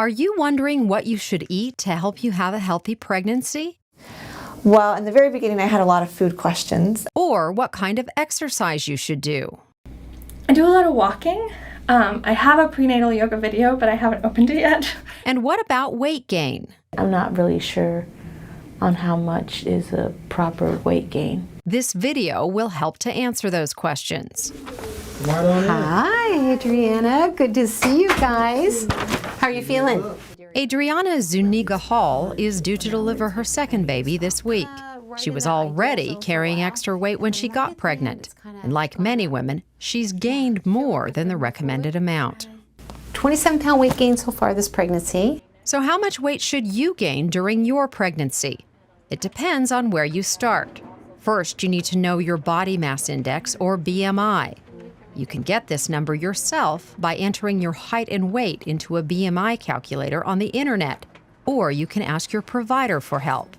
Are you wondering what you should eat to help you have a healthy pregnancy? Well, in the very beginning, I had a lot of food questions. Or what kind of exercise you should do? I do a lot of walking. I have a prenatal yoga video, but I haven't opened it yet. And what about weight gain? I'm not really sure on how much is a proper weight gain. This video will help to answer those questions. Hi, Adriana. Good to see you guys. How are you feeling? Adriana Zuniga Hall is due to deliver her second baby this week. She was already carrying extra weight when she got pregnant. And like many women, she's gained more than the recommended amount. 27-pound weight gain so far this pregnancy. So how much weight should you gain during your pregnancy? It depends on where you start. First, you need to know your body mass index, or BMI. You can get this number yourself by entering your height and weight into a BMI calculator on the internet, or you can ask your provider for help.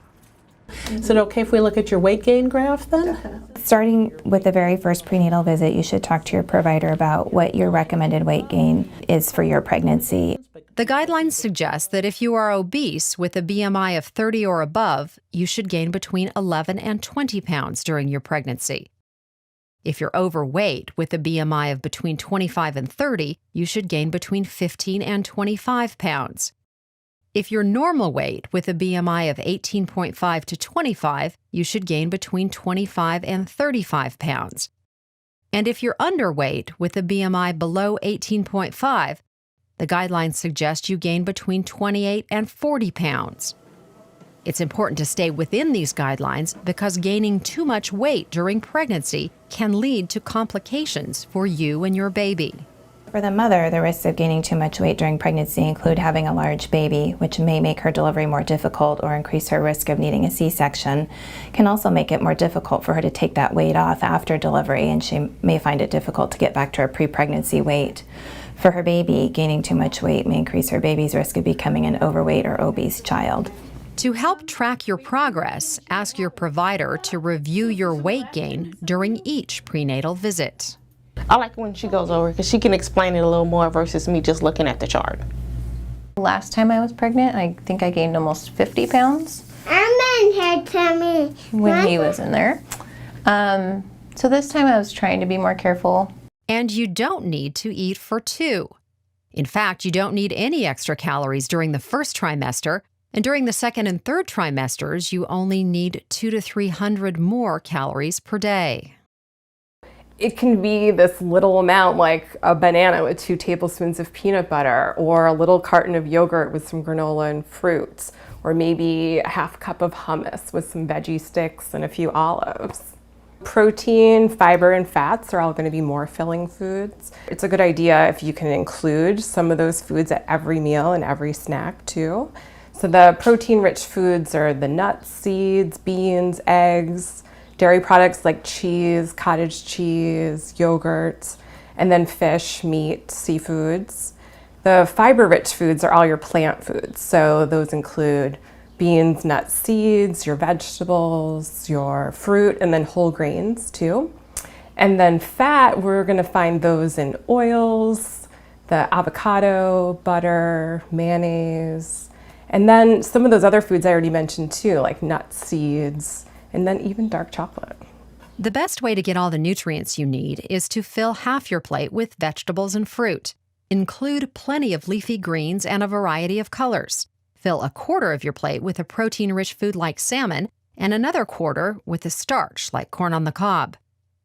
Is it okay if we look at your weight gain graph then? Starting with the very first prenatal visit, you should talk to your provider about what your recommended weight gain is for your pregnancy. The guidelines suggest that if you are obese with a BMI of 30 or above, you should gain between 11 and 20 pounds during your pregnancy. If you're overweight with a BMI of between 25 and 30, you should gain between 15 and 25 pounds. If you're normal weight with a BMI of 18.5 to 25, you should gain between 25 and 35 pounds. And if you're underweight with a BMI below 18.5, the guidelines suggest you gain between 28 and 40 pounds. It's important to stay within these guidelines because gaining too much weight during pregnancy can lead to complications for you and your baby. For the mother, the risks of gaining too much weight during pregnancy include having a large baby, which may make her delivery more difficult or increase her risk of needing a C-section. Can also make it more difficult for her to take that weight off after delivery, and she may find it difficult to get back to her pre-pregnancy weight. For her baby, gaining too much weight may increase her baby's risk of becoming an overweight or obese child. To help track your progress, ask your provider to review your weight gain during each prenatal visit. I like when she goes over because she can explain it a little more versus me just looking at the chart. Last time I was pregnant, I think I gained almost 50 pounds. When he was in there. So this time I was trying to be more careful. And you don't need to eat for two. In fact, you don't need any extra calories during the first trimester, and during the second and third trimesters, you only need 200 to 300 more calories per day. It can be this little amount, like a banana with 2 tablespoons of peanut butter, or a little carton of yogurt with some granola and fruits, or maybe a half cup of hummus with some veggie sticks and a few olives. Protein, fiber, and fats are all going to be more filling foods. It's a good idea if you can include some of those foods at every meal and every snack too. So the protein-rich foods are the nuts, seeds, beans, eggs, dairy products like cheese, cottage cheese, yogurt, and then fish, meat, seafoods. The fiber-rich foods are all your plant foods. So those include beans, nuts, seeds, your vegetables, your fruit, and then whole grains too. And then fat, we're gonna find those in oils, the avocado, butter, mayonnaise, and then some of those other foods I already mentioned too, like nuts, seeds, and then even dark chocolate. The best way to get all the nutrients you need is to fill half your plate with vegetables and fruit. Include plenty of leafy greens and a variety of colors. Fill a quarter of your plate with a protein-rich food like salmon, and another quarter with a starch like corn on the cob.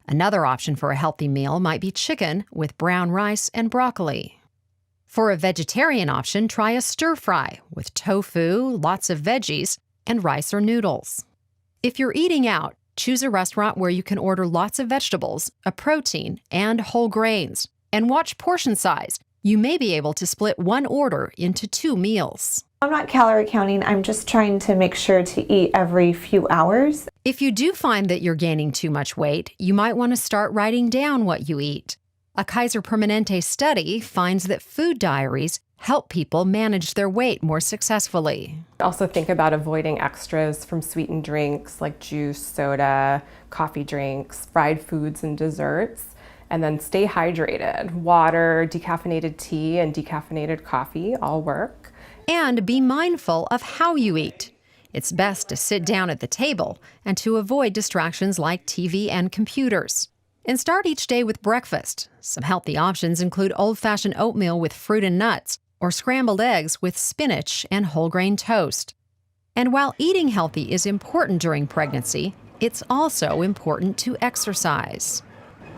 Another option for a healthy meal might be chicken with brown rice and broccoli. For a vegetarian option, try a stir-fry with tofu, lots of veggies, and rice or noodles. If you're eating out, choose a restaurant where you can order lots of vegetables, a protein, and whole grains. And watch portion size. You may be able to split one order into 2 meals. I'm not calorie counting, I'm just trying to make sure to eat every few hours. If you do find that you're gaining too much weight, you might want to start writing down what you eat. A Kaiser Permanente study finds that food diaries help people manage their weight more successfully. Also think about avoiding extras from sweetened drinks like juice, soda, coffee drinks, fried foods, and desserts. And then stay hydrated. Water, decaffeinated tea, and decaffeinated coffee all work. And be mindful of how you eat. It's best to sit down at the table and to avoid distractions like TV and computers. And start each day with breakfast. Some healthy options include old-fashioned oatmeal with fruit and nuts, or scrambled eggs with spinach and whole grain toast. And while eating healthy is important during pregnancy, it's also important to exercise.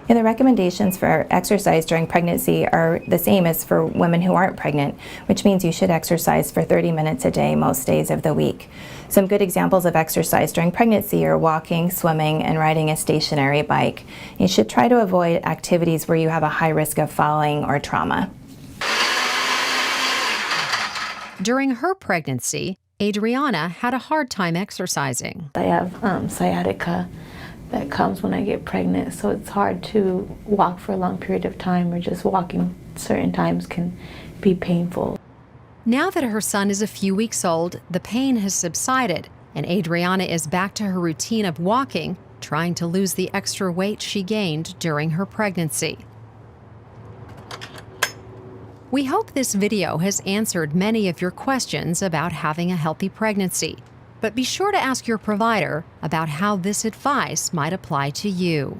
Yeah, the recommendations for exercise during pregnancy are the same as for women who aren't pregnant, which means you should exercise for 30 minutes a day most days of the week. Some good examples of exercise during pregnancy are walking, swimming, and riding a stationary bike. You should try to avoid activities where you have a high risk of falling or trauma. During her pregnancy, Adriana had a hard time exercising. I have sciatica that comes when I get pregnant, so it's hard to walk for a long period of time, or just walking certain times can be painful. Now that her son is a few weeks old, the pain has subsided, and Adriana is back to her routine of walking, trying to lose the extra weight she gained during her pregnancy. We hope this video has answered many of your questions about having a healthy pregnancy, but be sure to ask your provider about how this advice might apply to you.